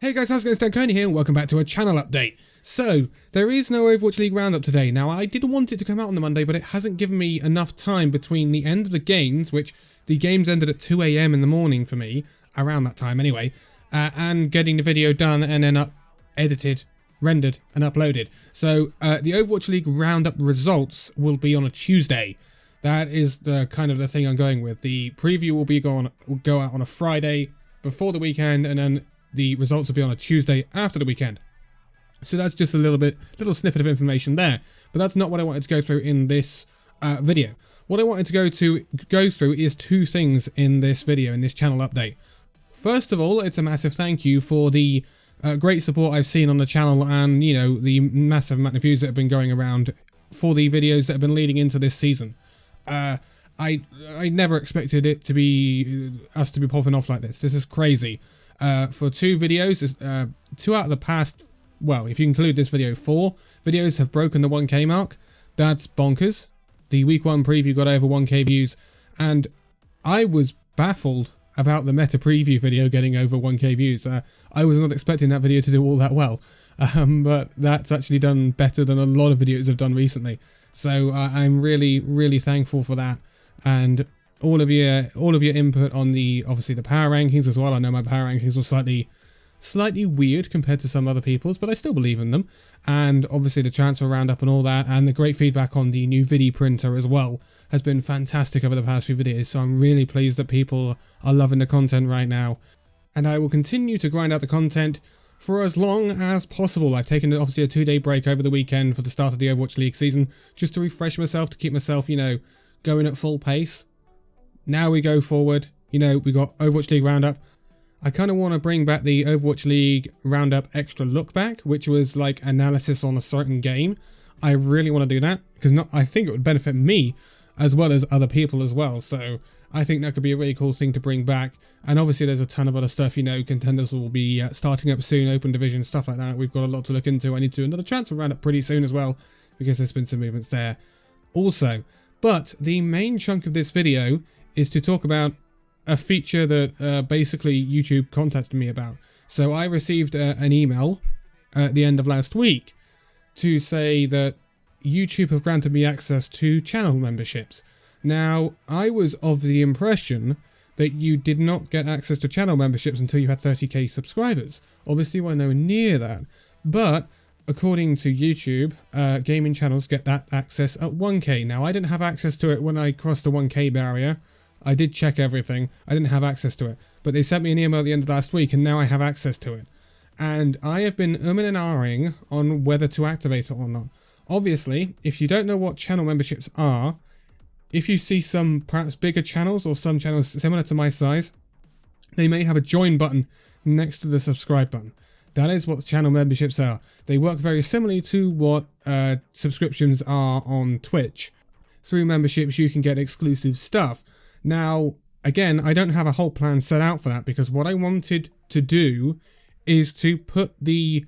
Hey guys, how's it going? It's Danconia here and welcome back to a channel update. So, there is no Overwatch League roundup today. Now, I did want it to come out on the Monday, but it hasn't given me enough time between the end of the games, which the games ended at 2 AM in the morning for me, around that time anyway, and getting the video done and then edited, rendered and uploaded. So, the Overwatch League roundup results will be on a Tuesday. That is the kind of the thing I'm going with. The preview will go out on a Friday before the weekend, and then the results will be on a Tuesday after the weekend. So that's just a little snippet of information there. But that's not what I wanted to go through in this video. What I wanted to go through is two things in this video, in this channel update. First of all, it's a massive thank you for the great support I've seen on the channel and, you know, the massive amount of views that have been going around for the videos that have been leading into this season. I never expected it to be us to be popping off like this. This is crazy. For two videos, 2 out of the past, well, if you include this video, 4 videos have broken the 1K mark. That's bonkers. The week 1 preview got over 1K views, and I was baffled about the meta preview video getting over 1K views. I was not expecting that video to do all that well, but that's actually done better than a lot of videos have done recently. So I'm really, really thankful for that, and all of your input on obviously the power rankings as well. I know my power rankings were slightly weird compared to some other people's, but I still believe in them. And obviously the transfer roundup and all that, and the great feedback on the new video printer as well has been fantastic over the past few videos. So I'm really pleased that people are loving the content right now, and I will continue to grind out the content for as long as possible. I've taken obviously a 2-day break over the weekend for the start of the Overwatch League season, just to refresh myself, to keep myself, you know, going at full pace. Now we go forward. You know, we got Overwatch League roundup. I kind of want to bring back the Overwatch League roundup extra look back, which was like analysis on a certain game. I really want to do that because I think it would benefit me as well as other people as well. So I think that could be a really cool thing to bring back. And obviously there's a ton of other stuff, you know, contenders will be starting up soon, open division, stuff like that. We've got a lot to look into. I need to do another transfer roundup pretty soon as well, because there's been some movements there also. But the main chunk of this video is to talk about a feature that basically YouTube contacted me about. So I received an email at the end of last week to say that YouTube have granted me access to channel memberships. Now, I was of the impression that you did not get access to channel memberships until you had 30k subscribers. Obviously, we're nowhere near that. But according to YouTube, gaming channels get that access at 1k. Now, I didn't have access to it when I crossed the 1k barrier. I did check everything. I didn't have access to it. But they sent me an email at the end of last week, and now I have access to it. And I have been umming and ahhing on whether to activate it or not. Obviously, if you don't know what channel memberships are, if you see some perhaps bigger channels or some channels similar to my size, they may have a join button next to the subscribe button. That is what channel memberships are. They work very similarly to what subscriptions are on Twitch. Through memberships, you can get exclusive stuff. Now, again, I don't have a whole plan set out for that, because what I wanted to do is to put the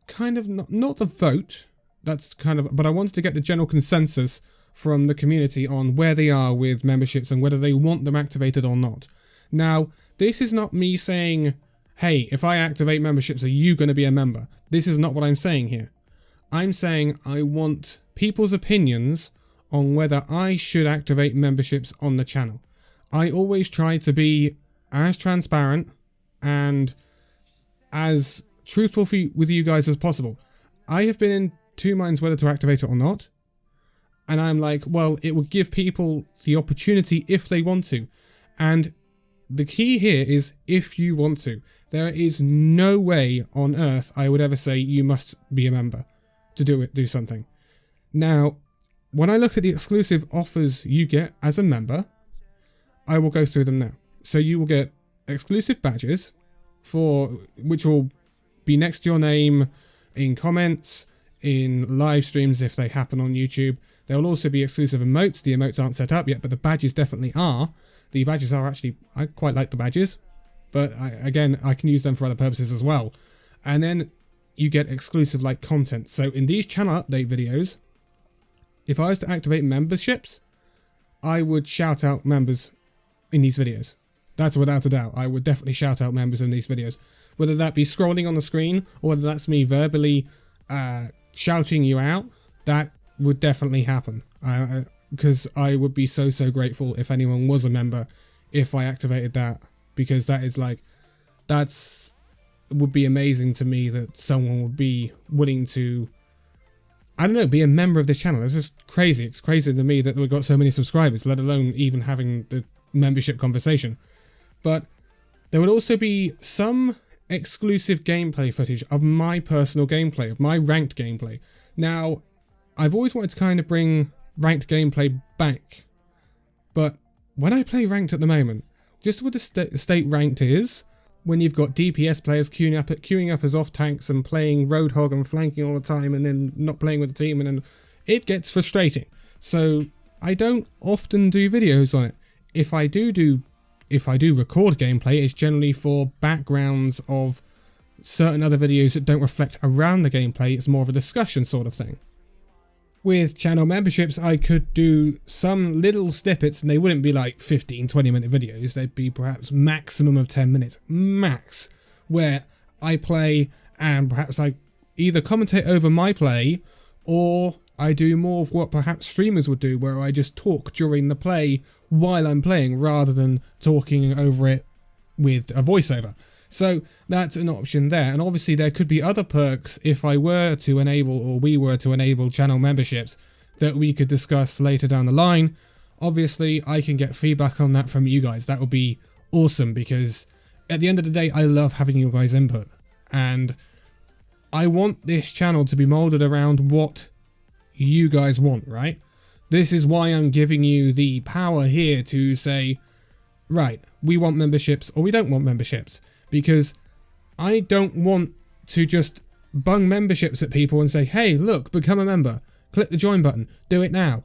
kind of, not the vote, but I wanted to get the general consensus from the community on where they are with memberships and whether they want them activated or not. Now, this is not me saying, hey, if I activate memberships, are you going to be a member? This is not what I'm saying here. I'm saying I want people's opinions on whether I should activate memberships on the channel. I always try to be as transparent and as truthful with you guys as possible. I have been in 2 minds whether to activate it or not. And I'm like, well, it will give people the opportunity if they want to. And the key here is if you want to. There is no way on earth I would ever say you must be a member to do something. Now, when I look at the exclusive offers you get as a member, I will go through them now. So you will get exclusive badges, which will be next to your name in comments, in live streams if they happen on YouTube. There will also be exclusive emotes. The emotes aren't set up yet, but the badges definitely are. The badges are actually, I quite like the badges, but again, I can use them for other purposes as well. And then you get exclusive like content. So in these channel update videos, if I was to activate memberships, I would shout out members in these videos. That's without a doubt. I would definitely shout out members in these videos. whether that be scrolling on the screen or whether that's me verbally shouting you out, that would definitely happen. Because I would be so grateful if anyone was a member if I activated that, because that is like, it would be amazing to me that someone would be willing to, I don't know, be a member of this channel. It's just crazy. It's crazy to me that we've got so many subscribers, let alone even having the membership conversation. But there would also be some exclusive gameplay footage of my personal gameplay, of my ranked gameplay. Now, I've always wanted to kind of bring ranked gameplay back, but when I play ranked at the moment, just what the state ranked is, when you've got DPS players queuing up as off tanks and playing Roadhog and flanking all the time and then not playing with the team, and then it gets frustrating. So I don't often do videos on it. If I do record gameplay, it's generally for backgrounds of certain other videos that don't reflect around the gameplay. It's more of a discussion sort of thing. With channel memberships, I could do some little snippets, and they wouldn't be like 15-20 minute videos. They'd be perhaps maximum of 10 minutes max, where I play and perhaps I either commentate over my play, or I do more of what perhaps streamers would do, where I just talk during the play while I'm playing rather than talking over it with a voiceover. So that's an option there. And obviously there could be other perks if I were to enable, or we were to enable channel memberships, that we could discuss later down the line. Obviously I can get feedback on that from you guys. That would be awesome, because at the end of the day, I love having you guys' input. And I want this channel to be molded around what you guys want, right? This is why I'm giving you the power here to say, right, we want memberships or we don't want memberships, because I don't want to just bung memberships at people and say, hey, look, become a member, click the join button, do it now.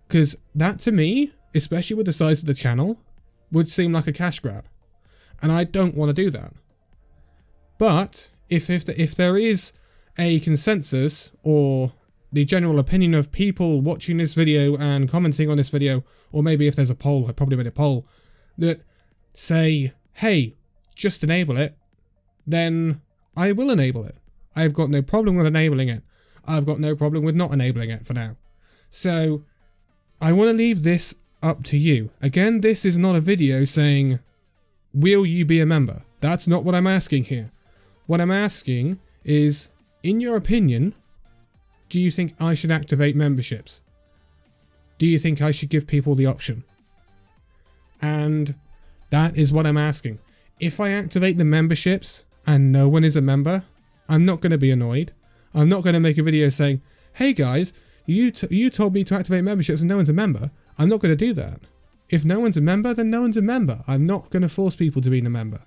Because that to me, especially with the size of the channel, would seem like a cash grab. And I don't want to do that. But if there is a consensus, or the general opinion of people watching this video and commenting on this video, or maybe if there's a poll, I probably made a poll, that say, hey, just enable it, then I will enable it. I've got no problem with enabling it. I've got no problem with not enabling it for now. So I want to leave this up to you. Again, this is not a video saying, will you be a member? That's not what I'm asking here. What I'm asking is, in your opinion, do you think I should activate memberships? Do you think I should give people the option? And that is what I'm asking. If I activate the memberships and no one is a member, I'm not going to be annoyed. I'm not going to make a video saying, hey guys, you told me to activate memberships and no one's a member. I'm not going to do that. If no one's a member, then no one's a member. I'm not going to force people to be a member.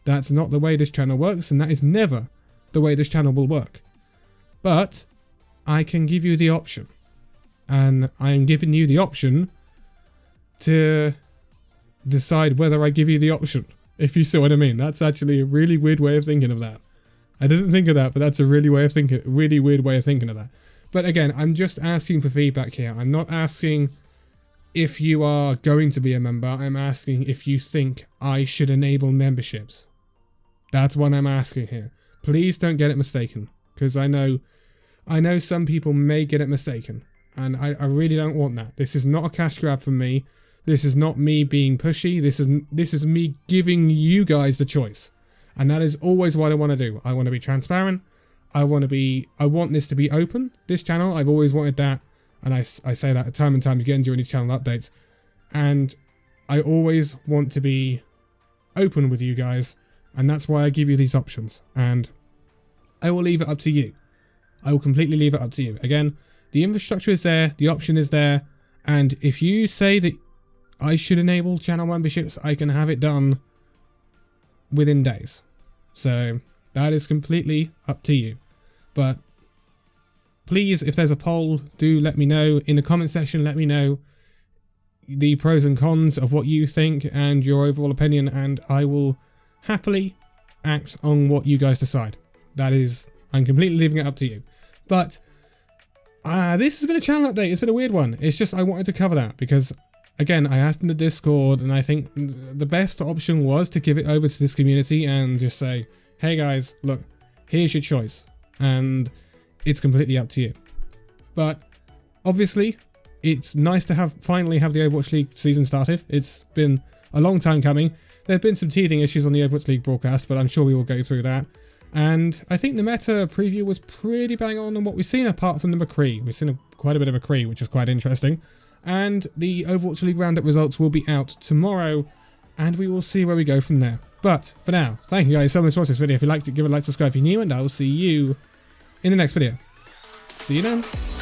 That's not the way this channel works, and that is never the way this channel will work. But I can give you the option. And I'm giving you the option to decide whether I give you the option. If you see what I mean. That's actually a really weird way of thinking of that. I didn't think of that, but that's a really weird way of thinking of that. But again, I'm just asking for feedback here. I'm not asking if you are going to be a member. I'm asking if you think I should enable memberships. That's what I'm asking here. Please don't get it mistaken, because I know some people may get it mistaken, and I really don't want that. This is not a cash grab from me. This is not me being pushy. This is me giving you guys the choice. And that is always what I want to do. I want to be transparent. I want this to be open. This channel, I've always wanted that. And I say that time and time again during these channel updates. And I always want to be open with you guys. And that's why I give you these options. And I will leave it up to you. I will completely leave it up to you. Again, the infrastructure is there. The option is there. And if you say that I should enable channel memberships, I can have it done within days. So that is completely up to you. But please, if there's a poll, do let me know. In the comment section, let me know the pros and cons of what you think and your overall opinion, and I will happily act on what you guys decide. I'm completely leaving it up to you. But this has been a channel update. It's been a weird one. It's just I wanted to cover that because, again, I asked in the Discord, and I think the best option was to give it over to this community and just say, hey guys, look, here's your choice. And it's completely up to you. But obviously, it's nice to finally have the Overwatch League season started. It's been a long time coming. There have been some teething issues on the Overwatch League broadcast, but I'm sure we will go through that. And I think the meta preview was pretty bang on what we've seen, apart from the McCree. We've seen quite a bit of McCree, which is quite interesting. And the Overwatch League roundup results will be out tomorrow, and we will see where we go from there. But for now, thank you guys so much for watching this video. If you liked it, give it a like, subscribe if you're new, and I will see you in the next video. See you then.